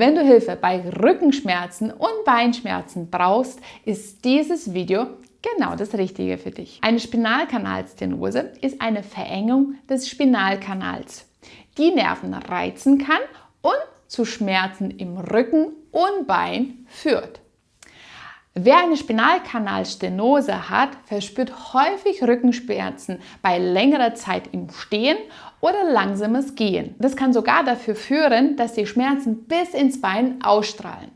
Wenn du Hilfe bei Rückenschmerzen und Beinschmerzen brauchst, ist dieses Video genau das Richtige für dich. Eine Spinalkanalstenose ist eine Verengung des Spinalkanals, die Nerven reizen kann und zu Schmerzen im Rücken und Bein führt. Wer eine Spinalkanalstenose hat, verspürt häufig Rückenschmerzen bei längerer Zeit im Stehen oder langsames Gehen. Das kann sogar dafür führen, dass die Schmerzen bis ins Bein ausstrahlen.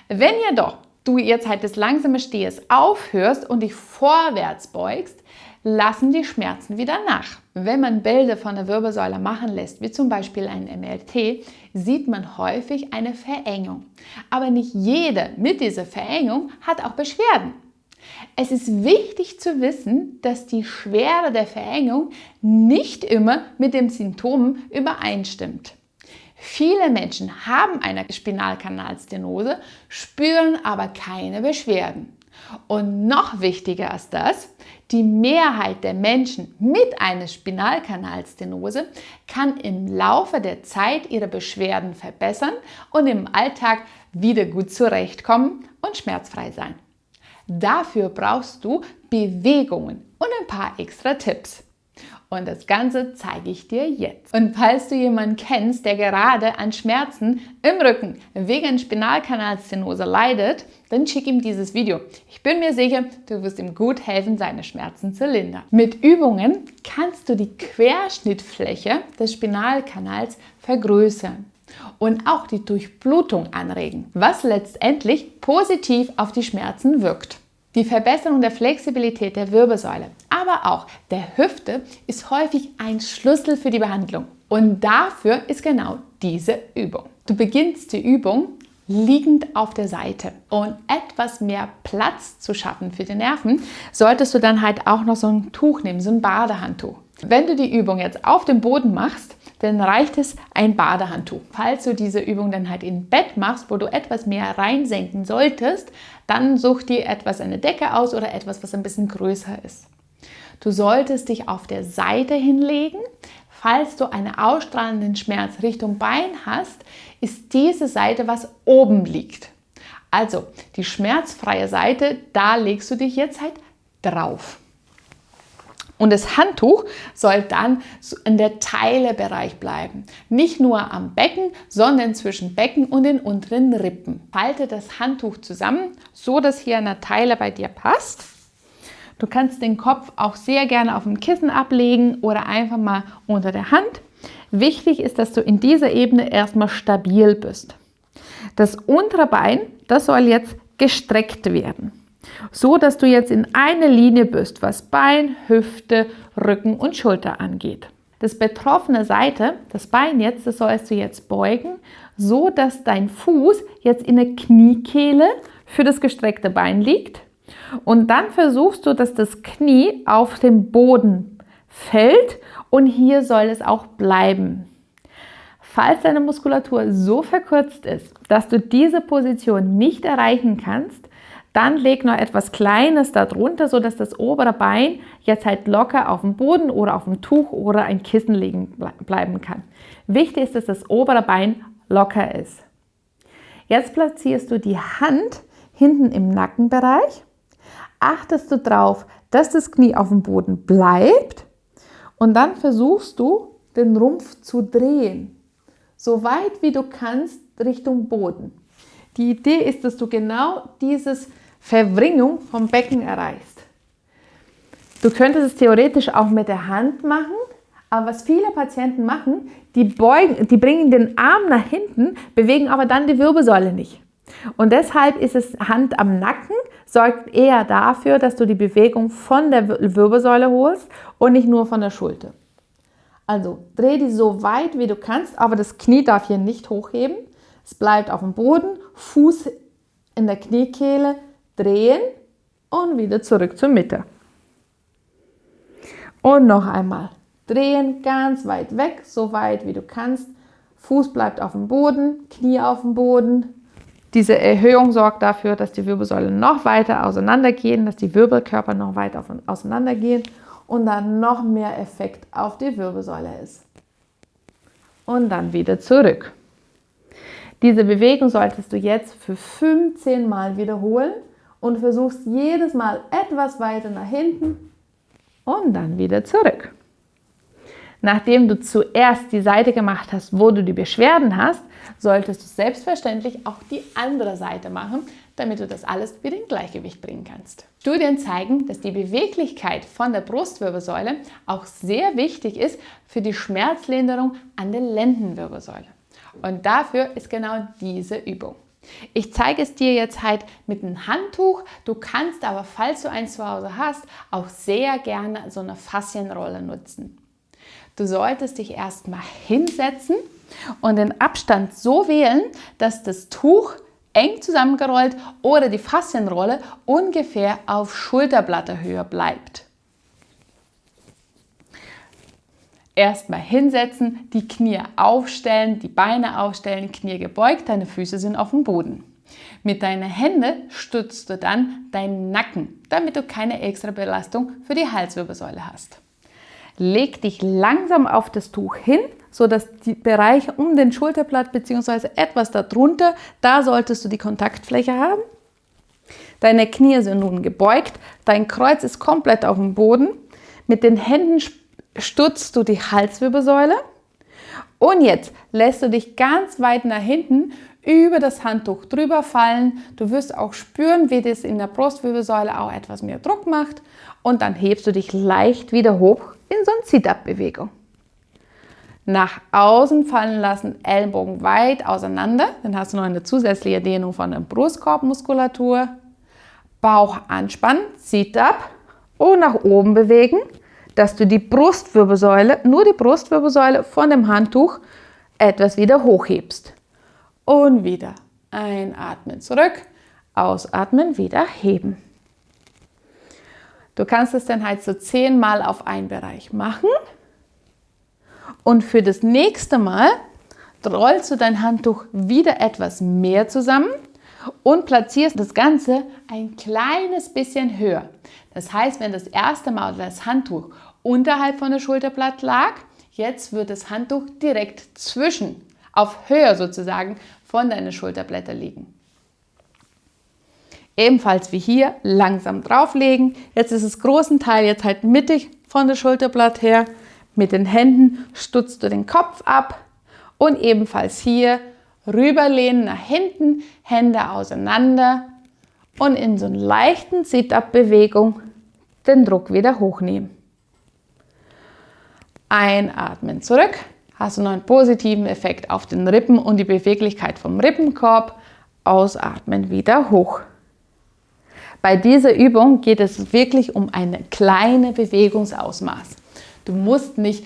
Wenn jedoch du jetzt des langsamen Stehens aufhörst und dich vorwärts beugst, lassen die Schmerzen wieder nach. Wenn man Bilder von der Wirbelsäule machen lässt, wie zum Beispiel ein MRT, sieht man häufig eine Verengung. Aber nicht jeder mit dieser Verengung hat auch Beschwerden. Es ist wichtig zu wissen, dass die Schwere der Verengung nicht immer mit den Symptomen übereinstimmt. Viele Menschen haben eine Spinalkanalstenose, spüren aber keine Beschwerden. Und noch wichtiger als das, die Mehrheit der Menschen mit einer Spinalkanalstenose kann im Laufe der Zeit ihre Beschwerden verbessern und im Alltag wieder gut zurechtkommen und schmerzfrei sein. Dafür brauchst du Bewegungen und ein paar extra Tipps. Und das Ganze zeige ich dir jetzt. Und falls du jemanden kennst, der gerade an Schmerzen im Rücken wegen Spinalkanalstenose leidet, dann schick ihm dieses Video. Ich bin mir sicher, du wirst ihm gut helfen, seine Schmerzen zu lindern. Mit Übungen kannst du die Querschnittfläche des Spinalkanals vergrößern und auch die Durchblutung anregen, was letztendlich positiv auf die Schmerzen wirkt. Die Verbesserung der Flexibilität der Wirbelsäule, aber auch der Hüfte ist häufig ein Schlüssel für die Behandlung. Und dafür ist genau diese Übung. Du beginnst die Übung liegend auf der Seite. Und etwas mehr Platz zu schaffen für die Nerven, solltest du dann auch noch so ein Tuch nehmen, so ein Badehandtuch. Wenn du die Übung jetzt auf dem Boden machst, dann reicht es ein Badehandtuch. Falls du diese Übung dann im Bett machst, wo du etwas mehr reinsenken solltest, dann such dir eine Decke aus oder etwas, was ein bisschen größer ist. Du solltest dich auf der Seite hinlegen. Falls du einen ausstrahlenden Schmerz Richtung Bein hast, ist diese Seite, was oben liegt. Also die schmerzfreie Seite, da legst du dich jetzt drauf. Und das Handtuch soll dann in der Teilebereich bleiben. Nicht nur am Becken, sondern zwischen Becken und den unteren Rippen. Falte das Handtuch zusammen, so dass hier eine Teile bei dir passt. Du kannst den Kopf auch sehr gerne auf dem Kissen ablegen oder einfach mal unter der Hand. Wichtig ist, dass du in dieser Ebene erstmal stabil bist. Das untere Bein, das soll jetzt gestreckt werden. So dass du jetzt in einer Linie bist, was Bein, Hüfte, Rücken und Schulter angeht. Das betroffene Seite, das Bein jetzt, das sollst du jetzt beugen, so dass dein Fuß jetzt in der Kniekehle für das gestreckte Bein liegt. Und dann versuchst du, dass das Knie auf dem Boden fällt und hier soll es auch bleiben. Falls deine Muskulatur so verkürzt ist, dass du diese Position nicht erreichen kannst, dann leg noch etwas Kleines darunter, sodass das obere Bein jetzt locker auf dem Boden oder auf dem Tuch oder ein Kissen liegen bleiben kann. Wichtig ist, dass das obere Bein locker ist. Jetzt platzierst du die Hand hinten im Nackenbereich. Achtest du darauf, dass das Knie auf dem Boden bleibt und dann versuchst du, den Rumpf zu drehen, so weit wie du kannst Richtung Boden. Die Idee ist, dass du genau dieses Verwringung vom Becken erreichst. Du könntest es theoretisch auch mit der Hand machen, aber was viele Patienten machen, die bringen den Arm nach hinten, bewegen aber dann die Wirbelsäule nicht. Und deshalb ist es Hand am Nacken, sorgt eher dafür, dass du die Bewegung von der Wirbelsäule holst und nicht nur von der Schulter. Also dreh die so weit wie du kannst, aber das Knie darf hier nicht hochheben. Es bleibt auf dem Boden, Fuß in der Kniekehle, drehen und wieder zurück zur Mitte. Und noch einmal. Drehen ganz weit weg, so weit wie du kannst. Fuß bleibt auf dem Boden, Knie auf dem Boden. Diese Erhöhung sorgt dafür, dass die Wirbelsäulen noch weiter auseinandergehen, dass die Wirbelkörper noch weiter auseinandergehen und dann noch mehr Effekt auf die Wirbelsäule ist. Und dann wieder zurück. Diese Bewegung solltest du jetzt für 15 Mal wiederholen und versuchst jedes Mal etwas weiter nach hinten und dann wieder zurück. Nachdem du zuerst die Seite gemacht hast, wo du die Beschwerden hast, solltest du selbstverständlich auch die andere Seite machen, damit du das alles wieder in Gleichgewicht bringen kannst. Studien zeigen, dass die Beweglichkeit von der Brustwirbelsäule auch sehr wichtig ist für die Schmerzlinderung an der Lendenwirbelsäule. Und dafür ist genau diese Übung. Ich zeige es dir jetzt halt mit einem Handtuch. Du kannst aber, falls du eins zu Hause hast, auch sehr gerne so eine Faszienrolle nutzen. Du solltest dich erstmal hinsetzen und den Abstand so wählen, dass das Tuch eng zusammengerollt oder die Faszienrolle ungefähr auf Schulterblatterhöhe bleibt. Erstmal hinsetzen, die Knie aufstellen, die Beine aufstellen, Knie gebeugt, deine Füße sind auf dem Boden. Mit deinen Händen stützt du dann deinen Nacken, damit du keine extra Belastung für die Halswirbelsäule hast. Leg dich langsam auf das Tuch hin, sodass die Bereiche um den Schulterblatt bzw. etwas darunter, da solltest du die Kontaktfläche haben. Deine Knie sind nun gebeugt, dein Kreuz ist komplett auf dem Boden. Mit den Händen stützt du die Halswirbelsäule und jetzt lässt du dich ganz weit nach hinten über das Handtuch drüber fallen. Du wirst auch spüren, wie das in der Brustwirbelsäule auch etwas mehr Druck macht und dann hebst du dich leicht wieder hoch in so eine Sit-Up-Bewegung. Nach außen fallen lassen, Ellenbogen weit auseinander, dann hast du noch eine zusätzliche Dehnung von der Brustkorbmuskulatur. Bauch anspannen, Sit-Up und nach oben bewegen, dass du die Brustwirbelsäule, nur die Brustwirbelsäule von dem Handtuch etwas wieder hochhebst. Und wieder einatmen zurück, ausatmen, wieder heben. Du kannst es dann halt so 10 Mal auf einen Bereich machen. Und für das nächste Mal rollst du dein Handtuch wieder etwas mehr zusammen und platzierst das Ganze ein kleines bisschen höher. Das heißt, wenn das erste Mal das Handtuch unterhalb von der Schulterblatt lag, jetzt wird das Handtuch direkt zwischen, auf Höhe sozusagen, von deinen Schulterblättern liegen. Ebenfalls wie hier, langsam drauflegen. Jetzt ist es großen Teil jetzt halt mittig von der Schulterblatt her. Mit den Händen stützt du den Kopf ab und ebenfalls hier rüberlehnen nach hinten, Hände auseinander und in so einer leichten Sit-Up-Bewegung den Druck wieder hochnehmen. Einatmen zurück, hast du noch einen positiven Effekt auf den Rippen und die Beweglichkeit vom Rippenkorb. Ausatmen wieder hoch. Bei dieser Übung geht es wirklich um eine kleine Bewegungsausmaß. Du musst nicht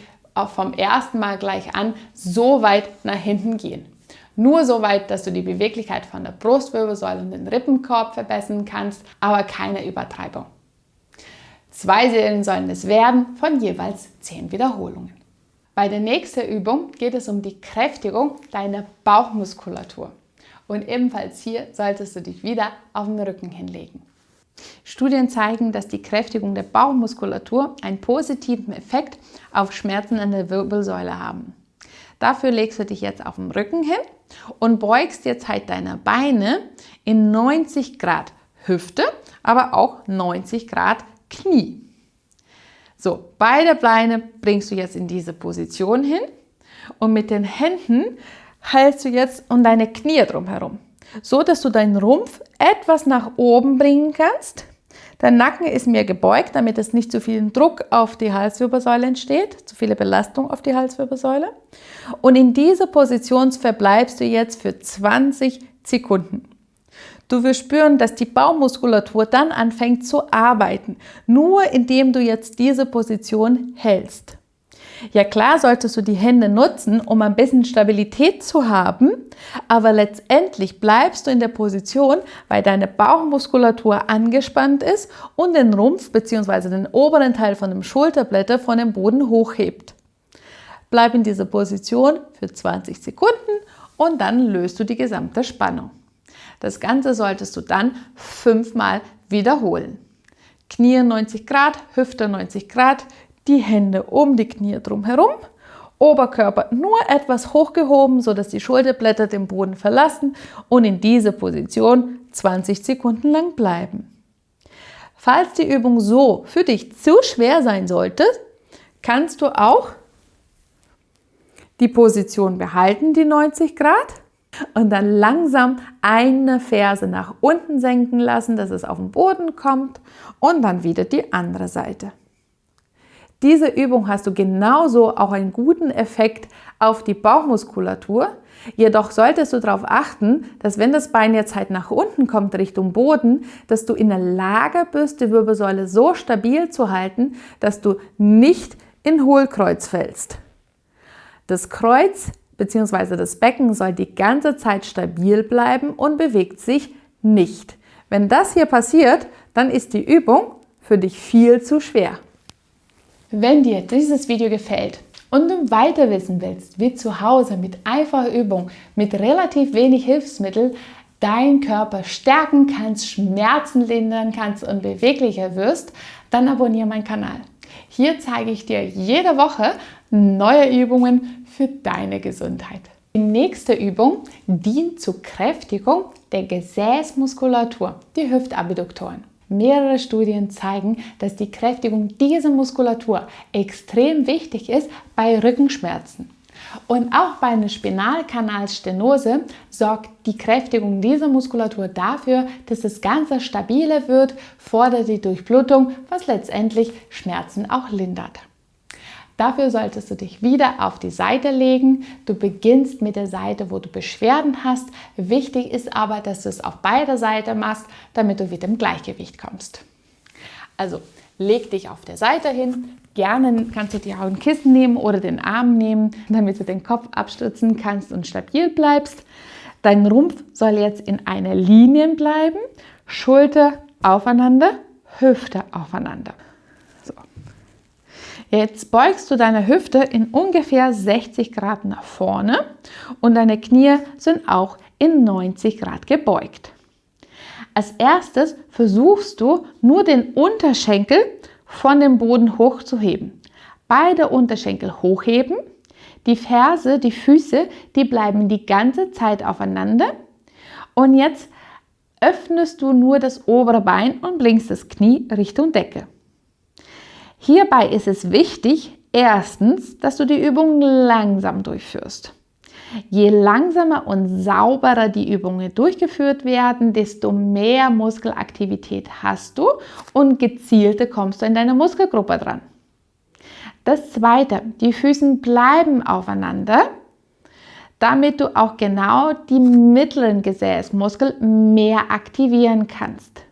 vom ersten Mal gleich an so weit nach hinten gehen. Nur so weit, dass du die Beweglichkeit von der Brustwirbelsäule und den Rippenkorb verbessern kannst, aber keine Übertreibung. 2 Serien sollen es werden von jeweils 10 Wiederholungen. Bei der nächsten Übung geht es um die Kräftigung deiner Bauchmuskulatur. Und ebenfalls hier solltest du dich wieder auf den Rücken hinlegen. Studien zeigen, dass die Kräftigung der Bauchmuskulatur einen positiven Effekt auf Schmerzen an der Wirbelsäule haben. Dafür legst du dich jetzt auf den Rücken hin und beugst jetzt halt deine Beine in 90 Grad Hüfte, aber auch 90 Grad Knie. So, beide Beine bringst du jetzt in diese Position hin und mit den Händen hältst du jetzt um deine Knie drumherum, so dass du deinen Rumpf etwas nach oben bringen kannst. Dein Nacken ist mehr gebeugt, damit es nicht zu viel Druck auf die Halswirbelsäule entsteht, zu viele Belastung auf die Halswirbelsäule. Und in dieser Position verbleibst du jetzt für 20 Sekunden. Du wirst spüren, dass die Bauchmuskulatur dann anfängt zu arbeiten, nur indem du jetzt diese Position hältst. Ja klar solltest du die Hände nutzen, um ein bisschen Stabilität zu haben, aber letztendlich bleibst du in der Position, weil deine Bauchmuskulatur angespannt ist und den Rumpf bzw. den oberen Teil von dem Schulterblätter von dem Boden hochhebt. Bleib in dieser Position für 20 Sekunden und dann löst du die gesamte Spannung. Das Ganze solltest du dann 5 Mal wiederholen. Knie 90 Grad, Hüfte 90 Grad, die Hände um die Knie drumherum Oberkörper nur etwas hochgehoben, sodass die Schulterblätter den Boden verlassen und in dieser Position 20 Sekunden lang bleiben. Falls die Übung so für dich zu schwer sein sollte, kannst du auch die Position behalten, die 90 Grad, und dann langsam eine Ferse nach unten senken lassen, dass es auf den Boden kommt, und dann wieder die andere Seite. Diese Übung hast du genauso auch einen guten Effekt auf die Bauchmuskulatur. Jedoch solltest du darauf achten, dass wenn das Bein jetzt halt nach unten kommt Richtung Boden, dass du in der Lage bist, die Wirbelsäule so stabil zu halten, dass du nicht in Hohlkreuz fällst. Das Kreuz bzw. das Becken soll die ganze Zeit stabil bleiben und bewegt sich nicht. Wenn das hier passiert, dann ist die Übung für dich viel zu schwer. Wenn dir dieses Video gefällt und du weiter wissen willst, wie zu Hause mit einfacher Übung, mit relativ wenig Hilfsmittel deinen Körper stärken kannst, Schmerzen lindern kannst und beweglicher wirst, dann abonniere meinen Kanal. Hier zeige ich dir jede Woche neue Übungen für deine Gesundheit. Die nächste Übung dient zur Kräftigung der Gesäßmuskulatur, die Hüftadduktoren. Mehrere Studien zeigen, dass die Kräftigung dieser Muskulatur extrem wichtig ist bei Rückenschmerzen. Und auch bei einer Spinalkanalstenose sorgt die Kräftigung dieser Muskulatur dafür, dass das Ganze stabiler wird, fordert die Durchblutung, was letztendlich Schmerzen auch lindert. Dafür solltest du dich wieder auf die Seite legen. Du beginnst mit der Seite, wo du Beschwerden hast. Wichtig ist aber, dass du es auf beider Seiten machst, damit du wieder im Gleichgewicht kommst. Also leg dich auf der Seite hin. Gerne kannst du dir auch ein Kissen nehmen oder den Arm nehmen, damit du den Kopf abstützen kannst und stabil bleibst. Dein Rumpf soll jetzt in einer Linie bleiben. Schulter aufeinander, Hüfte aufeinander. Jetzt beugst du deine Hüfte in ungefähr 60 Grad nach vorne und deine Knie sind auch in 90 Grad gebeugt. Als erstes versuchst du nur den Unterschenkel von dem Boden hochzuheben. Beide Unterschenkel hochheben, die Ferse, die Füße, die bleiben die ganze Zeit aufeinander und jetzt öffnest du nur das obere Bein und blinkst das Knie Richtung Decke. Hierbei ist es wichtig, erstens, dass du die Übung langsam durchführst. Je langsamer und sauberer die Übungen durchgeführt werden, desto mehr Muskelaktivität hast du und gezielter kommst du in deine Muskelgruppe dran. Das Zweite, die Füße bleiben aufeinander, damit du auch genau die mittleren Gesäßmuskeln mehr aktivieren kannst.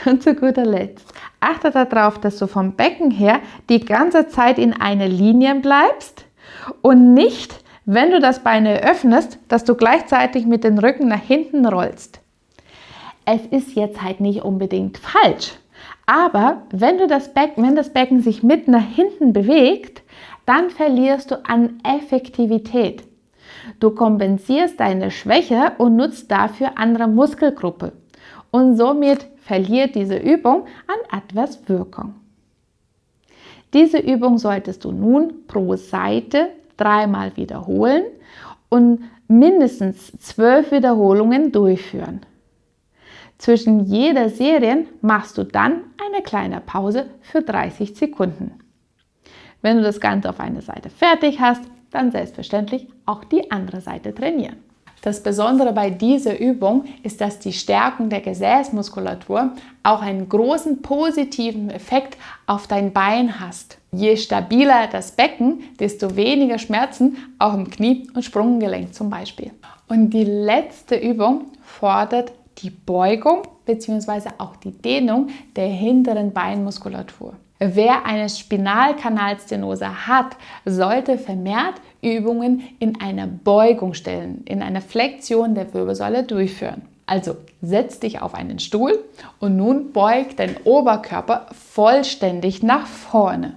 Und zu guter Letzt, achte darauf, dass du vom Becken her die ganze Zeit in einer Linie bleibst und nicht, wenn du das Bein öffnest, dass du gleichzeitig mit dem Rücken nach hinten rollst. Es ist jetzt halt nicht unbedingt falsch, aber wenn das Becken sich mit nach hinten bewegt, dann verlierst du an Effektivität. Du kompensierst deine Schwäche und nutzt dafür andere Muskelgruppen. Und somit verliert diese Übung an etwas Wirkung. Diese Übung solltest du nun pro Seite 3-mal wiederholen und mindestens 12 Wiederholungen durchführen. Zwischen jeder Serie machst du dann eine kleine Pause für 30 Sekunden. Wenn du das Ganze auf einer Seite fertig hast, dann selbstverständlich auch die andere Seite trainieren. Das Besondere bei dieser Übung ist, dass die Stärkung der Gesäßmuskulatur auch einen großen positiven Effekt auf dein Bein hast. Je stabiler das Becken, desto weniger Schmerzen, auch im Knie- und Sprunggelenk zum Beispiel. Und die letzte Übung fordert die Beugung bzw. auch die Dehnung der hinteren Beinmuskulatur. Wer eine Spinalkanalstenose hat, sollte vermehrt Übungen in einer Beugung stellen, in einer Flexion der Wirbelsäule durchführen. Also setz dich auf einen Stuhl und nun beug deinen Oberkörper vollständig nach vorne.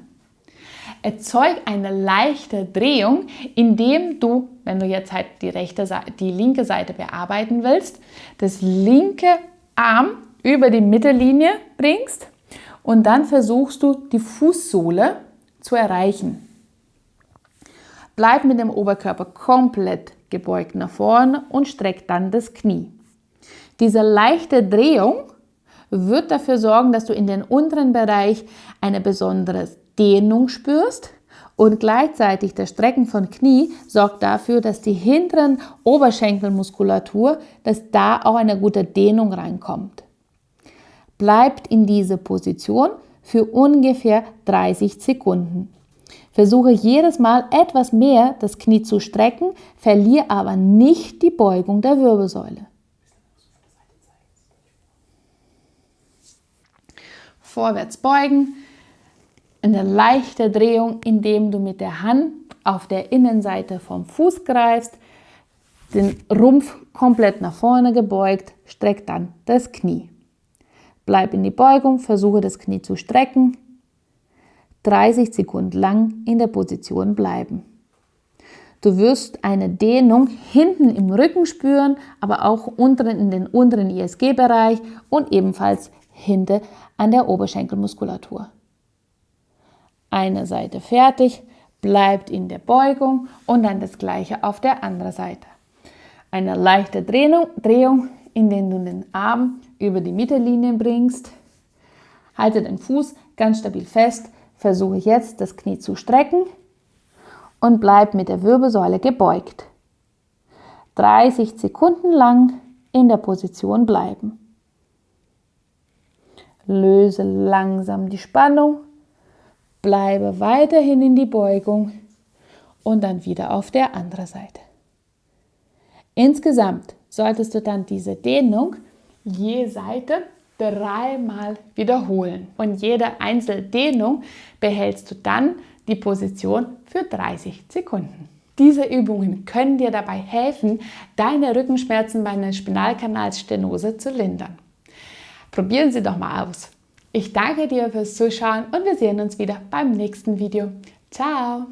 Erzeug eine leichte Drehung, indem du, wenn du jetzt halt die linke Seite bearbeiten willst, das linke Arm über die Mittellinie bringst und dann versuchst du die Fußsohle zu erreichen. Bleib mit dem Oberkörper komplett gebeugt nach vorne und streck dann das Knie. Diese leichte Drehung wird dafür sorgen, dass du in den unteren Bereich eine besondere Dehnung spürst und gleichzeitig das Strecken von Knie sorgt dafür, dass die hinteren Oberschenkelmuskulatur, dass da auch eine gute Dehnung reinkommt. Bleibt in dieser Position für ungefähr 30 Sekunden. Versuche jedes Mal etwas mehr das Knie zu strecken, verliere aber nicht die Beugung der Wirbelsäule. Vorwärts beugen, eine leichte Drehung, indem du mit der Hand auf der Innenseite vom Fuß greifst, den Rumpf komplett nach vorne gebeugt, streck dann das Knie. Bleib in die Beugung, versuche das Knie zu strecken, 30 Sekunden lang in der Position bleiben. Du wirst eine Dehnung hinten im Rücken spüren, aber auch unten in den unteren ISG-Bereich und ebenfalls hinten an der Oberschenkelmuskulatur. Eine Seite fertig, bleibt in der Beugung und dann das gleiche auf der anderen Seite. Eine leichte Drehung, indem du den Arm über die Mittellinie bringst. Halte den Fuß ganz stabil fest, versuche jetzt das Knie zu strecken und bleib mit der Wirbelsäule gebeugt. 30 Sekunden lang in der Position bleiben. Löse langsam die Spannung, bleibe weiterhin in die Beugung und dann wieder auf der anderen Seite. Insgesamt solltest du dann diese Dehnung je Seite 3-mal wiederholen. Und jede einzelne Dehnung behältst du dann die Position für 30 Sekunden. Diese Übungen können dir dabei helfen, deine Rückenschmerzen bei einer Spinalkanalstenose zu lindern. Probieren Sie doch mal aus. Ich danke dir fürs Zuschauen und wir sehen uns wieder beim nächsten Video. Ciao!